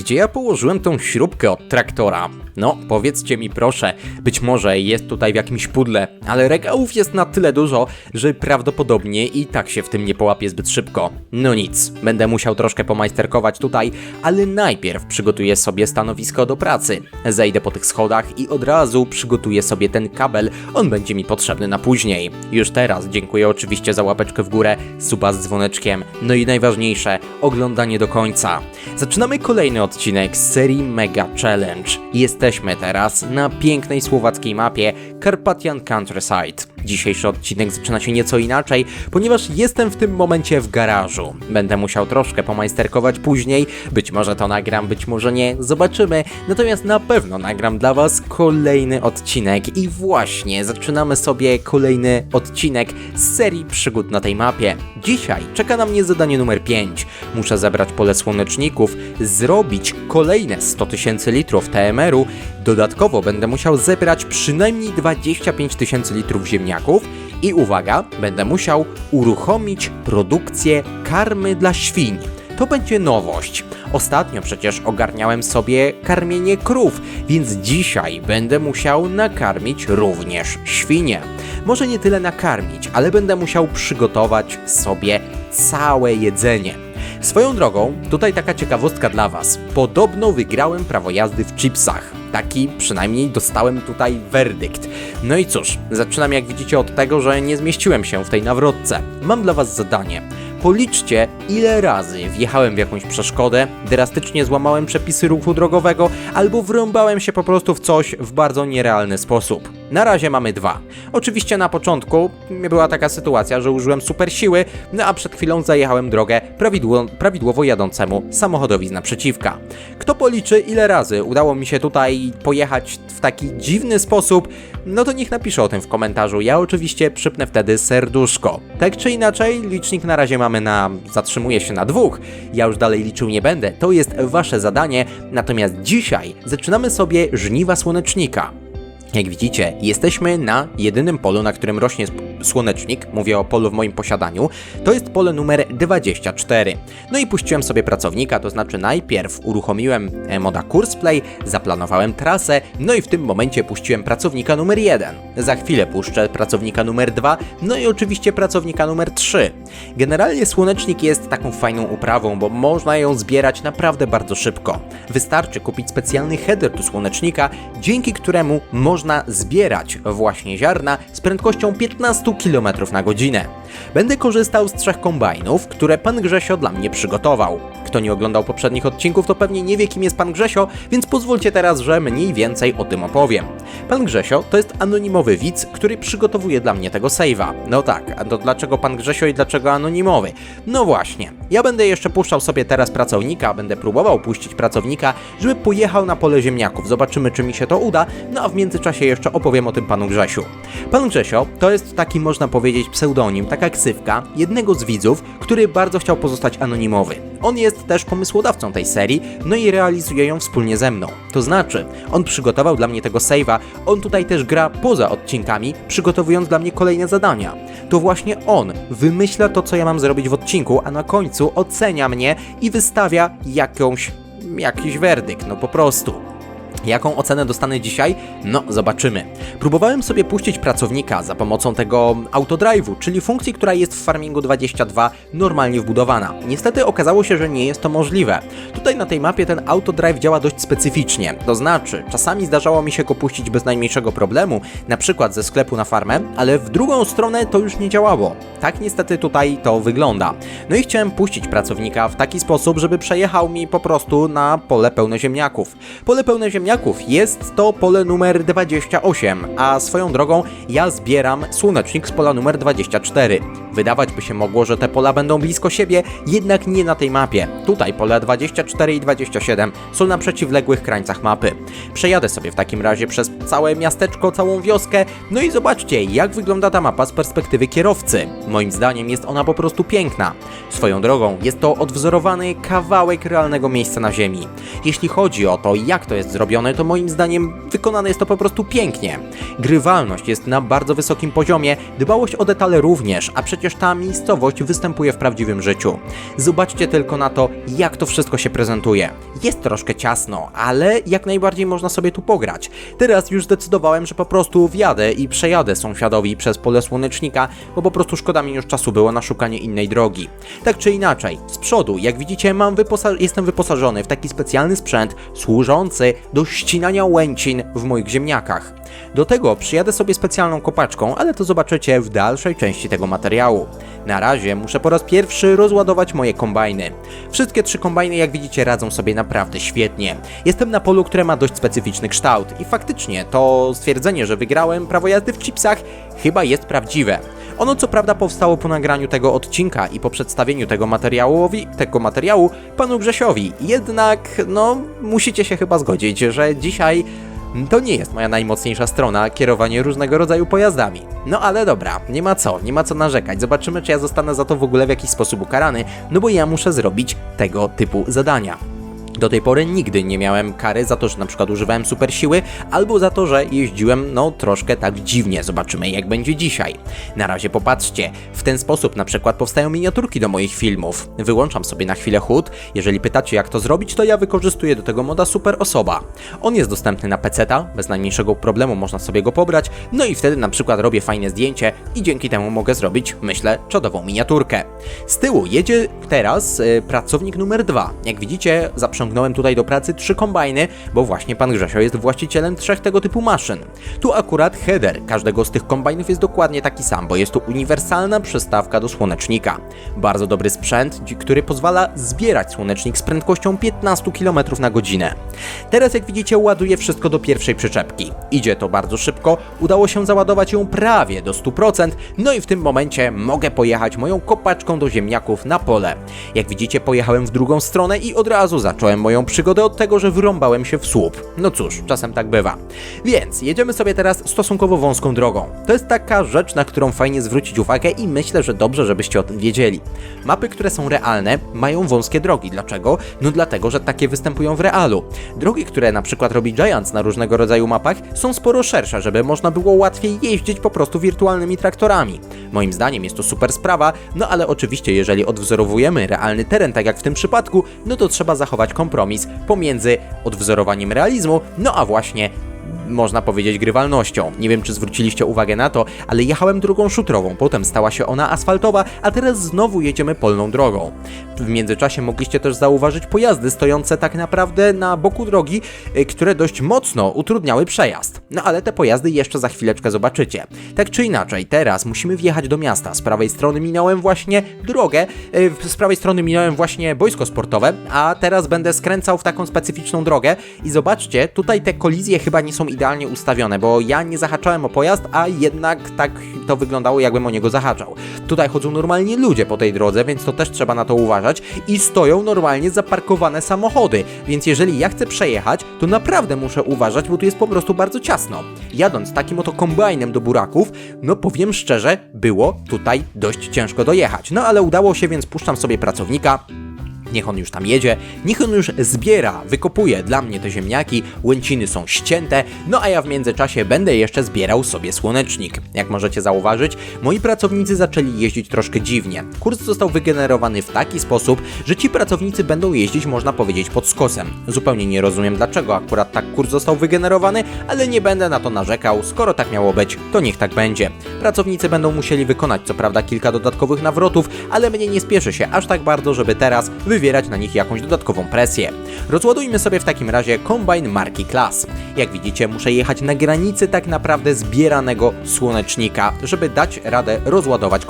Gdzie ja położyłem tą śrubkę od traktora? No, powiedzcie mi proszę, być może jest tutaj w jakimś pudle, ale regałów jest na tyle dużo, że prawdopodobnie i tak się w tym nie połapie zbyt szybko. No nic, będę musiał troszkę pomajsterkować tutaj, ale najpierw przygotuję sobie stanowisko do pracy. Zejdę po tych schodach i od razu przygotuję sobie ten kabel, on będzie mi potrzebny na później. Już teraz dziękuję oczywiście za łapeczkę w górę, suba z dzwoneczkiem, no i najważniejsze, oglądanie do końca. Zaczynamy kolejny odcinek z serii Mega Challenge. Jesteśmy teraz na pięknej słowackiej mapie Carpathian Countryside. Dzisiejszy odcinek zaczyna się nieco inaczej, ponieważ jestem w tym momencie w garażu. Będę musiał troszkę pomajsterkować później, być może to nagram, być może nie, zobaczymy. Natomiast na pewno nagram dla Was kolejny odcinek i właśnie zaczynamy sobie kolejny odcinek z serii przygód na tej mapie. Dzisiaj czeka na mnie zadanie numer 5. Muszę zebrać pole słoneczników, zrobić kolejne 100 000 litrów TMR-u, dodatkowo będę musiał zebrać przynajmniej 25 000 litrów ziemniaków i uwaga, będę musiał uruchomić produkcję karmy dla świń. To będzie nowość. Ostatnio przecież ogarniałem sobie karmienie krów, więc dzisiaj będę musiał nakarmić również świnie. Może nie tyle nakarmić, ale będę musiał przygotować sobie całe jedzenie. Swoją drogą, tutaj taka ciekawostka dla Was. Podobno wygrałem prawo jazdy w chipsach. Taki przynajmniej dostałem tutaj werdykt. No i cóż, zaczynam jak widzicie od tego, że nie zmieściłem się w tej nawrotce. Mam dla Was zadanie. Policzcie, ile razy wjechałem w jakąś przeszkodę, drastycznie złamałem przepisy ruchu drogowego albo wrąbałem się po prostu w coś w bardzo nierealny sposób. Na razie mamy 2. Oczywiście na początku była taka sytuacja, że użyłem super siły, no a przed chwilą zajechałem drogę prawidłowo jadącemu samochodowi z naprzeciwka. Kto policzy, ile razy udało mi się tutaj pojechać w taki dziwny sposób, no to niech napisze o tym w komentarzu. Ja oczywiście przypnę wtedy serduszko. Tak czy inaczej, licznik na razie zatrzymuje się na 2. Ja już dalej liczył nie będę, to jest Wasze zadanie, natomiast dzisiaj zaczynamy sobie żniwa słonecznika. Jak widzicie, jesteśmy na jedynym polu, na którym rośnie słonecznik, mówię o polu w moim posiadaniu, to jest pole numer 24. No i puściłem sobie pracownika, to znaczy najpierw uruchomiłem moda Courseplay, zaplanowałem trasę, no i w tym momencie puściłem pracownika numer 1. Za chwilę puszczę pracownika numer 2, no i oczywiście pracownika numer 3. Generalnie słonecznik jest taką fajną uprawą, bo można ją zbierać naprawdę bardzo szybko. Wystarczy kupić specjalny header do słonecznika, dzięki któremu można zbierać właśnie ziarna z prędkością 15 km na godzinę. Będę korzystał z 3 kombajnów, które pan Grzesio dla mnie przygotował. Kto nie oglądał poprzednich odcinków, to pewnie nie wie, kim jest pan Grzesio, więc pozwólcie teraz, że mniej więcej o tym opowiem. Pan Grzesio to jest anonimowy widz, który przygotowuje dla mnie tego save'a. No tak, a to dlaczego pan Grzesio i dlaczego anonimowy? No właśnie, ja będę jeszcze puszczał sobie teraz pracownika, będę próbował puścić pracownika, żeby pojechał na pole ziemniaków. Zobaczymy, czy mi się to uda, no a w międzyczasie jeszcze opowiem o tym panu Grzesiu. Pan Grzesio to jest taki, można powiedzieć, pseudonim, taka ksywka jednego z widzów, który bardzo chciał pozostać anonimowy. On jest też pomysłodawcą tej serii, no i realizuje ją wspólnie ze mną. To znaczy, on przygotował dla mnie tego save'a, on tutaj też gra poza odcinkami, przygotowując dla mnie kolejne zadania. To właśnie on wymyśla to, co ja mam zrobić w odcinku, a na końcu ocenia mnie i wystawia jakiś werdykt, no po prostu. Jaką ocenę dostanę dzisiaj? No, zobaczymy. Próbowałem sobie puścić pracownika za pomocą tego autodrive'u, czyli funkcji, która jest w Farmingu 22 normalnie wbudowana. Niestety okazało się, że nie jest to możliwe. Tutaj na tej mapie ten autodrive działa dość specyficznie, to znaczy czasami zdarzało mi się go puścić bez najmniejszego problemu, na przykład ze sklepu na farmę, ale w drugą stronę to już nie działało. Tak niestety tutaj to wygląda. No i chciałem puścić pracownika w taki sposób, żeby przejechał mi po prostu na pole pełne ziemniaków. Pole pełne ziemniaków jest to pole numer 28, a swoją drogą ja zbieram słonecznik z pola numer 24. Wydawać by się mogło, że te pola będą blisko siebie, jednak nie na tej mapie. Tutaj pola 24 i 27 są na przeciwległych krańcach mapy. Przejadę sobie w takim razie przez całe miasteczko, całą wioskę, no i zobaczcie, jak wygląda ta mapa z perspektywy kierowcy. Moim zdaniem jest ona po prostu piękna. Swoją drogą jest to odwzorowany kawałek realnego miejsca na ziemi. Jeśli chodzi o to, jak to jest zrobione, zrobione, to moim zdaniem wykonane jest to po prostu pięknie. Grywalność jest na bardzo wysokim poziomie, dbałość o detale również, a przecież ta miejscowość występuje w prawdziwym życiu. Zobaczcie tylko na to, jak to wszystko się prezentuje. Jest troszkę ciasno, ale jak najbardziej można sobie tu pograć. Teraz już zdecydowałem, że po prostu wjadę i przejadę sąsiadowi przez pole słonecznika, bo po prostu szkoda mi już czasu było na szukanie innej drogi. Tak czy inaczej, z przodu, jak widzicie, jestem wyposażony w taki specjalny sprzęt służący do ścinania łęcin w moich ziemniakach. Do tego przyjadę sobie specjalną kopaczką, ale to zobaczycie w dalszej części tego materiału. Na razie muszę po raz pierwszy rozładować moje kombajny. Wszystkie 3 kombajny, jak widzicie, radzą sobie naprawdę świetnie. Jestem na polu, które ma dość specyficzny kształt i faktycznie to stwierdzenie, że wygrałem prawo jazdy w chipsach, chyba jest prawdziwe. Ono co prawda powstało po nagraniu tego odcinka i po przedstawieniu tego materiału panu Grzesiowi. Jednak, musicie się chyba zgodzić, że dzisiaj to nie jest moja najmocniejsza strona, kierowanie różnego rodzaju pojazdami. No ale dobra, nie ma co narzekać. Zobaczymy, czy ja zostanę za to w ogóle w jakiś sposób ukarany, no bo ja muszę zrobić tego typu zadania. Do tej pory nigdy nie miałem kary za to, że na przykład używałem super siły, albo za to, że jeździłem troszkę tak dziwnie. Zobaczymy, jak będzie dzisiaj. Na razie popatrzcie, w ten sposób na przykład powstają miniaturki do moich filmów. Wyłączam sobie na chwilę HUD. Jeżeli pytacie, jak to zrobić, to ja wykorzystuję do tego moda Super Osoba. On jest dostępny na PC-ta, bez najmniejszego problemu można sobie go pobrać, no i wtedy na przykład robię fajne zdjęcie i dzięki temu mogę zrobić, myślę, czadową miniaturkę. Z tyłu jedzie teraz pracownik numer 2. Jak widzicie, zaprzęgnąłem tutaj do pracy 3 kombajny, bo właśnie pan Grzesio jest właścicielem 3 tego typu maszyn. Tu akurat header każdego z tych kombajnów jest dokładnie taki sam, bo jest to uniwersalna przystawka do słonecznika. Bardzo dobry sprzęt, który pozwala zbierać słonecznik z prędkością 15 km na godzinę. Teraz jak widzicie ładuję wszystko do pierwszej przyczepki. Idzie to bardzo szybko, udało się załadować ją prawie do 100%, no i w tym momencie mogę pojechać moją kopaczką do ziemniaków na pole. Jak widzicie, pojechałem w drugą stronę i od razu zacząłem moją przygodę od tego, że wyrąbałem się w słup. No cóż, czasem tak bywa. Więc jedziemy sobie teraz stosunkowo wąską drogą. To jest taka rzecz, na którą fajnie zwrócić uwagę i myślę, że dobrze, żebyście o tym wiedzieli. Mapy, które są realne, mają wąskie drogi. Dlaczego? No dlatego, że takie występują w realu. Drogi, które na przykład robi Giants na różnego rodzaju mapach, są sporo szersze, żeby można było łatwiej jeździć po prostu wirtualnymi traktorami. Moim zdaniem jest to super sprawa, no ale oczywiście jeżeli odwzorowujemy realny teren, tak jak w tym przypadku, no to trzeba zachować kompromis pomiędzy odwzorowaniem realizmu, no a właśnie można powiedzieć grywalnością. Nie wiem, czy zwróciliście uwagę na to, ale jechałem drogą szutrową, potem stała się ona asfaltowa, a teraz znowu jedziemy polną drogą. W międzyczasie mogliście też zauważyć pojazdy stojące tak naprawdę na boku drogi, które dość mocno utrudniały przejazd. No ale te pojazdy jeszcze za chwileczkę zobaczycie. Tak czy inaczej, teraz musimy wjechać do miasta. Z prawej strony minąłem właśnie drogę, z prawej strony minąłem właśnie boisko sportowe, a teraz będę skręcał w taką specyficzną drogę i zobaczcie, tutaj te kolizje chyba nie są idealnie ustawione, bo ja nie zahaczałem o pojazd, a jednak tak to wyglądało, jakbym o niego zahaczał. Tutaj chodzą normalnie ludzie po tej drodze, więc to też trzeba na to uważać i stoją normalnie zaparkowane samochody, więc jeżeli ja chcę przejechać, to naprawdę muszę uważać, bo tu jest po prostu bardzo ciasno. Jadąc takim oto kombajnem do buraków, no powiem szczerze, było tutaj dość ciężko dojechać. No ale udało się, więc puszczam sobie pracownika. Niech on już tam jedzie, niech on już zbiera, wykopuje dla mnie te ziemniaki, łęciny są ścięte, no a ja w międzyczasie będę jeszcze zbierał sobie słonecznik. Jak możecie zauważyć, moi pracownicy zaczęli jeździć troszkę dziwnie. Kurs został wygenerowany w taki sposób, że ci pracownicy będą jeździć, można powiedzieć, pod skosem. Zupełnie nie rozumiem, dlaczego akurat tak kurs został wygenerowany, ale nie będę na to narzekał, skoro tak miało być, to niech tak będzie. Pracownicy będą musieli wykonać co prawda kilka dodatkowych nawrotów, ale mnie nie spieszy się aż tak bardzo, żeby teraz wywierać na nich jakąś dodatkową presję. Rozładujmy sobie w takim razie kombajn marki Class. Jak widzicie, muszę jechać na granicy tak naprawdę zbieranego słonecznika, żeby dać radę rozładować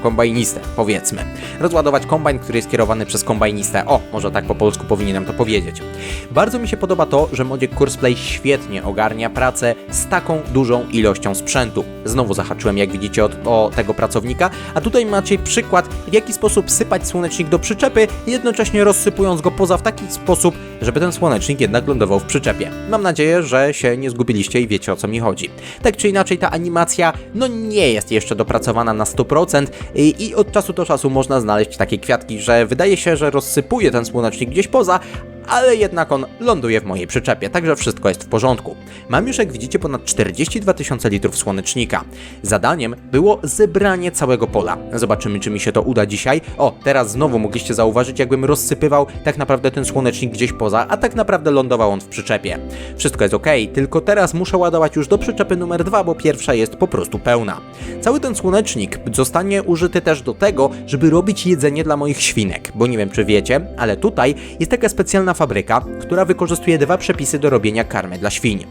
kombajnistę, powiedzmy. Rozładować kombajn, który jest kierowany przez kombajnistę. O, może tak po polsku powinienem to powiedzieć. Bardzo mi się podoba to, że modziek Courseplay świetnie ogarnia pracę z taką dużą ilością sprzętu. Znowu zahaczyłem, jak widzicie, o tego pracownika, a tutaj macie przykład, w jaki sposób sypać słonecznik do przyczepy, jednocześnie rozsypując go poza w taki sposób, żeby ten słonecznik jednak lądował w przyczepie. Mam nadzieję, że się nie zgubiliście i wiecie, o co mi chodzi. Tak czy inaczej, ta animacja nie jest jeszcze dopracowana na 100% i od czasu do czasu można znaleźć takie kwiatki, że wydaje się, że rozsypuje ten słonecznik gdzieś poza, ale jednak on ląduje w mojej przyczepie, także wszystko jest w porządku. Mam już, jak widzicie, ponad 42 tysiące litrów słonecznika. Zadaniem było zebranie całego pola. Zobaczymy, czy mi się to uda dzisiaj. O, teraz znowu mogliście zauważyć, jakbym rozsypywał tak naprawdę ten słonecznik gdzieś poza, a tak naprawdę lądował on w przyczepie. Wszystko jest ok, tylko teraz muszę ładować już do przyczepy numer 2, bo pierwsza jest po prostu pełna. Cały ten słonecznik zostanie użyty też do tego, żeby robić jedzenie dla moich świnek, bo nie wiem, czy wiecie, ale tutaj jest taka specjalna fabryka, która wykorzystuje 2 przepisy do robienia karmy dla świń.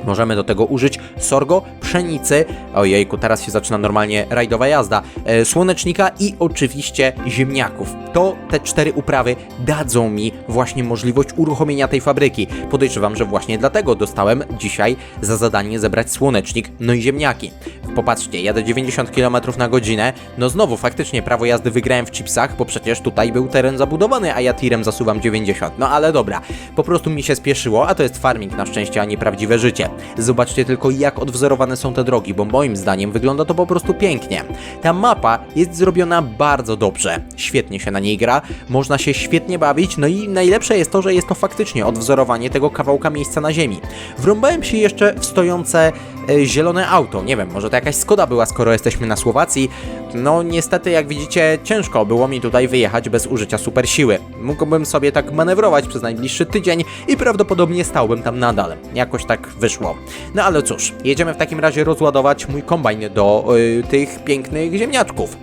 Możemy do tego użyć sorgo, pszenicy, ojejku, teraz się zaczyna normalnie rajdowa jazda, słonecznika i oczywiście ziemniaków. To te 4 uprawy dadzą mi właśnie możliwość uruchomienia tej fabryki. Podejrzewam, że właśnie dlatego dostałem dzisiaj za zadanie zebrać słonecznik, no i ziemniaki. Popatrzcie, jadę 90 km na godzinę, no znowu faktycznie prawo jazdy wygrałem w chipsach, bo przecież tutaj był teren zabudowany, a ja tirem zasuwam 90, no ale dobra, po prostu mi się spieszyło, a to jest farming na szczęście, a nie prawdziwe życie. Zobaczcie tylko, jak odwzorowane są te drogi, bo moim zdaniem wygląda to po prostu pięknie. Ta mapa jest zrobiona bardzo dobrze, świetnie się na niej gra, można się świetnie bawić, no i najlepsze jest to, że jest to faktycznie odwzorowanie tego kawałka miejsca na ziemi. Wrąbałem się jeszcze w stojące zielone auto, nie wiem, może to jakaś Skoda była, skoro jesteśmy na Słowacji. No niestety, jak widzicie, ciężko było mi tutaj wyjechać bez użycia super siły. Mógłbym sobie tak manewrować przez najbliższy tydzień i prawdopodobnie stałbym tam nadal. Jakoś tak wyszło. No ale cóż, jedziemy w takim razie rozładować mój kombajn do tych pięknych ziemniaczków.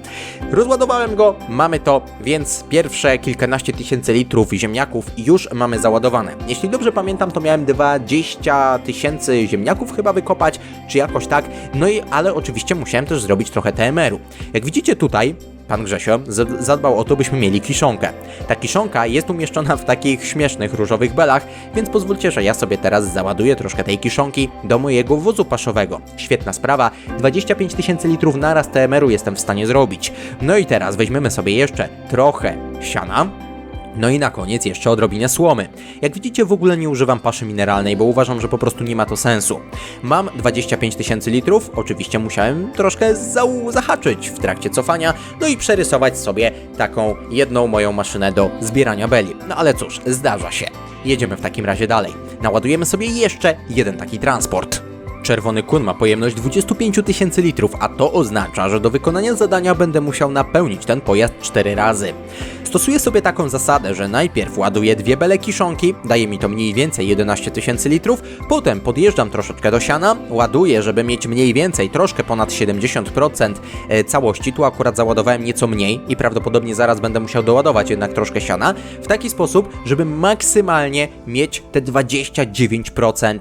Rozładowałem go, mamy to, więc pierwsze kilkanaście tysięcy litrów ziemniaków już mamy załadowane. Jeśli dobrze pamiętam, to miałem 20 tysięcy ziemniaków chyba wykopać, czy jakoś tak. No i ale oczywiście musiałem też zrobić trochę TMR-u. Jak widzicie tutaj, pan Grzesio zadbał o to, byśmy mieli kiszonkę. Ta kiszonka jest umieszczona w takich śmiesznych różowych belach, więc pozwólcie, że ja sobie teraz załaduję troszkę tej kiszonki do mojego wozu paszowego. Świetna sprawa, 25 tysięcy litrów naraz TMR-u jestem w stanie zrobić. No i teraz weźmiemy sobie jeszcze trochę siana. No i na koniec jeszcze odrobinę słomy. Jak widzicie, w ogóle nie używam paszy mineralnej, bo uważam, że po prostu nie ma to sensu. Mam 25 tysięcy litrów, oczywiście musiałem troszkę zahaczyć w trakcie cofania, no i przerysować sobie taką jedną moją maszynę do zbierania beli. No ale cóż, zdarza się. Jedziemy w takim razie dalej. Naładujemy sobie jeszcze jeden taki transport. Czerwony kun ma pojemność 25 tysięcy litrów, a to oznacza, że do wykonania zadania będę musiał napełnić ten pojazd 4 razy. Stosuję sobie taką zasadę, że najpierw ładuję 2 bele kiszonki, daje mi to mniej więcej 11 tysięcy litrów, potem podjeżdżam troszeczkę do siana, ładuję, żeby mieć mniej więcej troszkę ponad 70% całości, tu akurat załadowałem nieco mniej i prawdopodobnie zaraz będę musiał doładować jednak troszkę siana, w taki sposób, żeby maksymalnie mieć te 29%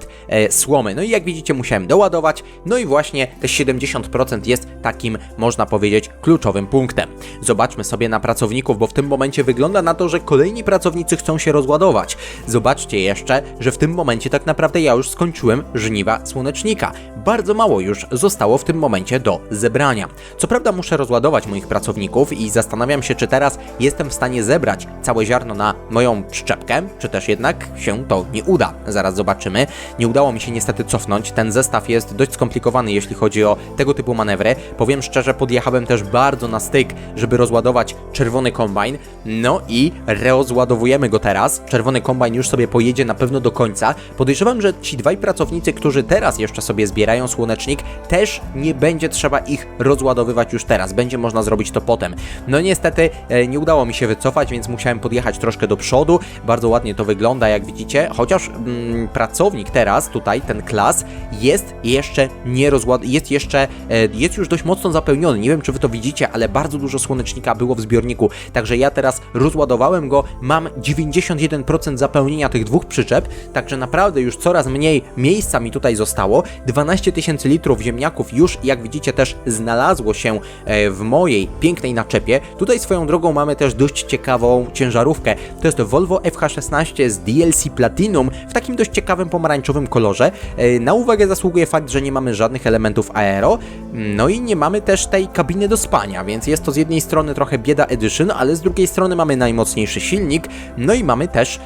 słomy. No i jak widzicie, musiałem doładować, no i właśnie te 70% jest takim, można powiedzieć, kluczowym punktem. Zobaczmy sobie na pracowników, bo w tym momencie wygląda na to, że kolejni pracownicy chcą się rozładować. Zobaczcie jeszcze, że w tym momencie tak naprawdę ja już skończyłem żniwa słonecznika. Bardzo mało już zostało w tym momencie do zebrania. Co prawda muszę rozładować moich pracowników i zastanawiam się, czy teraz jestem w stanie zebrać całe ziarno na moją przyczepkę, czy też jednak się to nie uda. Zaraz zobaczymy. Nie udało mi się niestety cofnąć. Ten zestaw jest dość skomplikowany, jeśli chodzi o tego typu manewry. Powiem szczerze, podjechałem też bardzo na styk, żeby rozładować czerwony kombajn. No i rozładowujemy go teraz. Czerwony kombajn już sobie pojedzie na pewno do końca. Podejrzewam, że ci dwaj pracownicy, którzy teraz jeszcze sobie zbierają słonecznik, też nie będzie trzeba ich rozładowywać już teraz. Będzie można zrobić to potem. No niestety nie udało mi się wycofać, więc musiałem podjechać troszkę do przodu. Bardzo ładnie to wygląda, jak widzicie. Chociaż pracownik teraz, tutaj ten klas, jest jeszcze nie jest już dość mocno zapełniony. Nie wiem, czy wy to widzicie, ale bardzo dużo słonecznika było w zbiorniku. Także ja teraz rozładowałem go, mam 91% zapełnienia tych dwóch przyczep, także naprawdę już coraz mniej miejsca mi tutaj zostało. 12 tysięcy litrów ziemniaków już, jak widzicie, też znalazło się w mojej pięknej naczepie. Tutaj swoją drogą mamy też dość ciekawą ciężarówkę. To jest Volvo FH16 z DLC Platinum w takim dość ciekawym pomarańczowym kolorze. Na uwagę zasługuje zasługuje fakt, że nie mamy żadnych elementów aero, no i nie mamy też tej kabiny do spania, więc jest to z jednej strony trochę bieda edition, ale z drugiej strony mamy najmocniejszy silnik, no i mamy też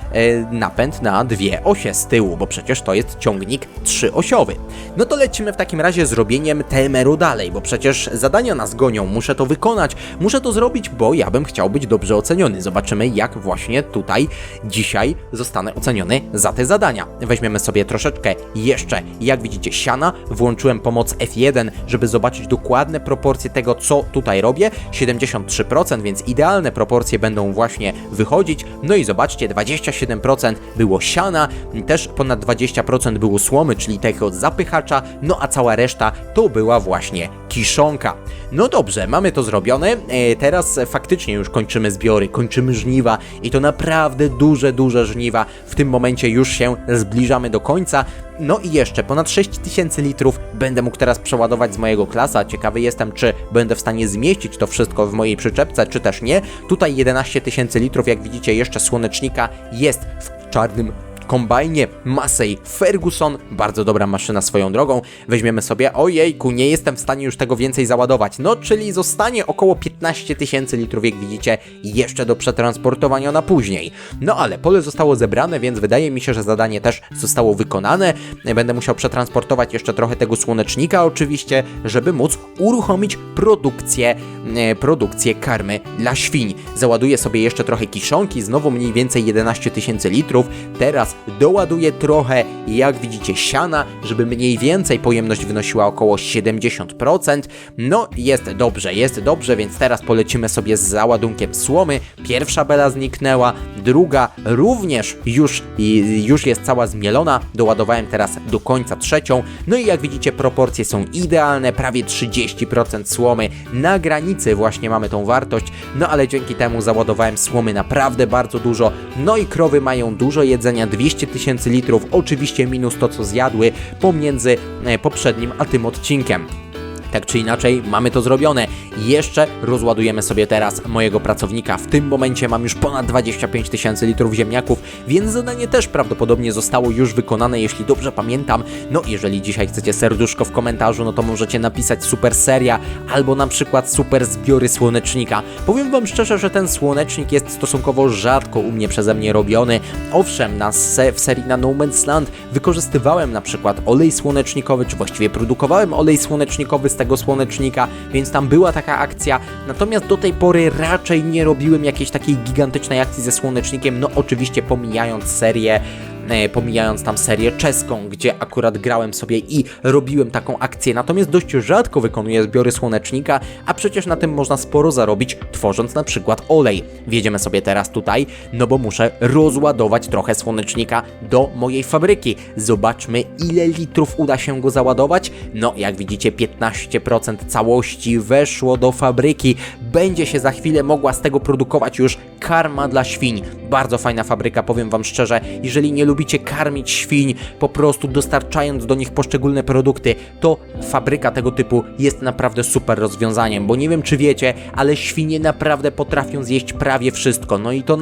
napęd na dwie osie z tyłu, bo przecież to jest ciągnik trzyosiowy. No to lecimy w takim razie z robieniem TMR-u dalej, bo przecież zadania nas gonią, muszę to wykonać, muszę to zrobić, bo ja bym chciał być dobrze oceniony. Zobaczymy, jak właśnie tutaj dzisiaj zostanę oceniony za te zadania. Weźmiemy sobie troszeczkę jeszcze, jak widzicie, siana, włączyłem pomoc F1, żeby zobaczyć dokładne proporcje tego, co tutaj robię, 73%, więc idealne proporcje będą właśnie wychodzić, no i zobaczcie, 27% było siana, też ponad 20% było słomy, czyli tego zapychacza, no a cała reszta to była właśnie kiszonka. No dobrze, mamy to zrobione, teraz faktycznie już kończymy zbiory, kończymy żniwa i to naprawdę duże żniwa, w tym momencie już się zbliżamy do końca. No i jeszcze ponad 6000 litrów będę mógł teraz przeładować z mojego klasa. Ciekawy jestem, czy będę w stanie zmieścić to wszystko w mojej przyczepce, czy też nie. Tutaj 11 000 litrów, jak widzicie, jeszcze słonecznika jest w czarnym kombajnie Massey Ferguson, bardzo dobra maszyna swoją drogą. Weźmiemy sobie, ojejku, nie jestem w stanie już tego więcej załadować, no czyli zostanie około 15 000 litrów, jak widzicie, jeszcze do przetransportowania na później. No ale pole zostało zebrane, więc wydaje mi się, że zadanie też zostało wykonane. Będę musiał przetransportować jeszcze trochę tego słonecznika oczywiście, żeby móc uruchomić produkcję karmy dla świń. Załaduję sobie jeszcze trochę kiszonki, znowu mniej więcej 11 000 litrów. Teraz doładuję trochę, jak widzicie, siana, żeby mniej więcej pojemność wynosiła około 70%. No jest dobrze, więc teraz polecimy sobie z załadunkiem słomy. Pierwsza bela zniknęła, druga również już jest cała zmielona. Doładowałem teraz do końca trzecią. No i jak widzicie, proporcje są idealne, prawie 30% słomy. Na granicy właśnie mamy tą wartość, no ale dzięki temu załadowałem słomy naprawdę bardzo dużo. No i krowy mają dużo jedzenia, 200 000 litrów, oczywiście minus to, co zjadły pomiędzy poprzednim a tym odcinkiem. Tak czy inaczej, mamy to zrobione. Jeszcze rozładujemy sobie teraz mojego pracownika. W tym momencie mam już ponad 25 000 litrów ziemniaków, więc zadanie też prawdopodobnie zostało już wykonane, jeśli dobrze pamiętam. No, jeżeli dzisiaj chcecie serduszko w komentarzu, no to możecie napisać super seria, albo na przykład super zbiory słonecznika. Powiem wam szczerze, że ten słonecznik jest stosunkowo rzadko u mnie przeze mnie robiony. Owszem, w serii na No Man's Land wykorzystywałem na przykład olej słonecznikowy, czy właściwie produkowałem olej słonecznikowy z tego słonecznika, więc tam była taka akcja, natomiast do tej pory raczej nie robiłem jakiejś takiej gigantycznej akcji ze słonecznikiem, no oczywiście pomijając tam serię czeską, gdzie akurat grałem sobie i robiłem taką akcję, natomiast dość rzadko wykonuję zbiory słonecznika, a przecież na tym można sporo zarobić, tworząc na przykład olej. Wjedziemy sobie teraz tutaj, no bo muszę rozładować trochę słonecznika do mojej fabryki. Zobaczmy, ile litrów uda się go załadować. No, jak widzicie, 15% całości weszło do fabryki. Będzie się za chwilę mogła z tego produkować już karma dla świń. Bardzo fajna fabryka, powiem wam szczerze, jeżeli nie lubicie karmić świń, po prostu dostarczając do nich poszczególne produkty, to fabryka tego typu jest naprawdę super rozwiązaniem, bo nie wiem, czy wiecie, ale świnie naprawdę potrafią zjeść prawie wszystko, no i to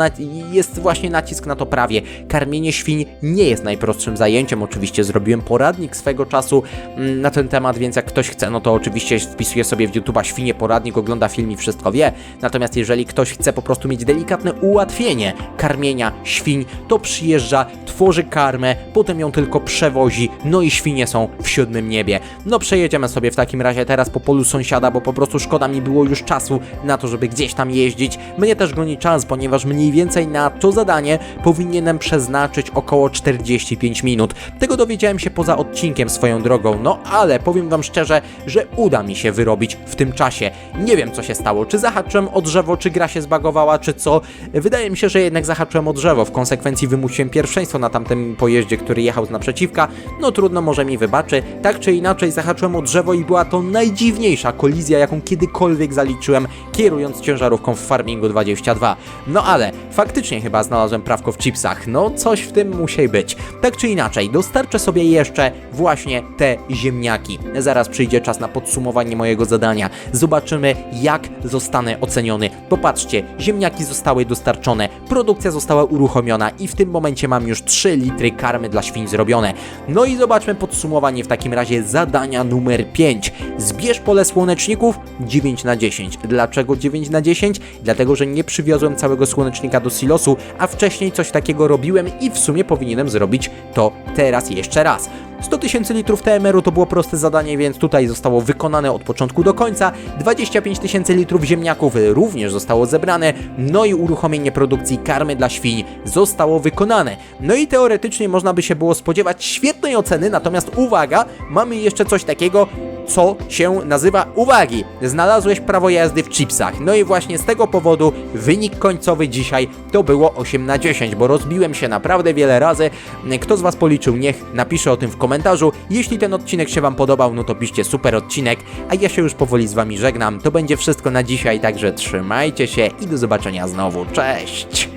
jest właśnie nacisk na to prawie. Karmienie świń nie jest najprostszym zajęciem, oczywiście zrobiłem poradnik swego czasu na ten temat, więc jak ktoś chce, no to oczywiście wpisuje sobie w YouTube'a świnie poradnik, ogląda film i wszystko wie, natomiast jeżeli ktoś chce po prostu mieć delikatne ułatwienie karmienia świń, to przyjeżdża, tworzy karmę, potem ją tylko przewozi, no i świnie są w siódmym niebie. No przejedziemy sobie w takim razie teraz po polu sąsiada, bo po prostu szkoda mi było już czasu na to, żeby gdzieś tam jeździć. Mnie też goni czas, ponieważ mniej więcej na to zadanie powinienem przeznaczyć około 45 minut. Tego dowiedziałem się poza odcinkiem swoją drogą, no ale powiem wam szczerze, że uda mi się wyrobić w tym czasie. Nie wiem, co się stało, czy zahaczyłem o drzewo, czy gra się zbagowała, czy co. Wydaje mi się, że jednak zahaczyłem o drzewo, w konsekwencji wymusiłem pierwszeństwo na tamtym pojeździe, który jechał z naprzeciwka. No trudno, może mi wybaczy. Tak czy inaczej zahaczyłem o drzewo i była to najdziwniejsza kolizja, jaką kiedykolwiek zaliczyłem, kierując ciężarówką w Farmingu 22. No ale faktycznie chyba znalazłem prawko w chipsach, no coś w tym musi być. Tak czy inaczej, dostarczę sobie jeszcze właśnie te ziemniaki. Zaraz przyjdzie czas na podsumowanie mojego zadania. Zobaczymy, jak zostanę oceniony. Popatrzcie, ziemniaki zostały dostarczone, produkcja została uruchomiona i w tym momencie mam już 3 3 litry karmy dla świń zrobione. No i zobaczmy podsumowanie w takim razie zadania numer 5. Zbierz pole słoneczników 9 na 10. Dlaczego 9 na 10? Dlatego, że nie przywiozłem całego słonecznika do silosu, a wcześniej coś takiego robiłem i w sumie powinienem zrobić to teraz jeszcze raz. 100 000 litrów TMR-u to było proste zadanie, więc tutaj zostało wykonane od początku do końca. 25 000 litrów ziemniaków również zostało zebrane, no i uruchomienie produkcji karmy dla świń zostało wykonane. No i teoretycznie można by się było spodziewać świetnej oceny, natomiast uwaga, mamy jeszcze coś takiego, co się nazywa, uwagi, znalazłeś prawo jazdy w chipsach. No i właśnie z tego powodu wynik końcowy dzisiaj to było 8 na 10, bo rozbiłem się naprawdę wiele razy. Kto z Was policzył, niech napisze o tym w komentarzu. Jeśli ten odcinek się Wam podobał, no to piszcie super odcinek, a ja się już powoli z Wami żegnam. To będzie wszystko na dzisiaj, także trzymajcie się i do zobaczenia znowu. Cześć!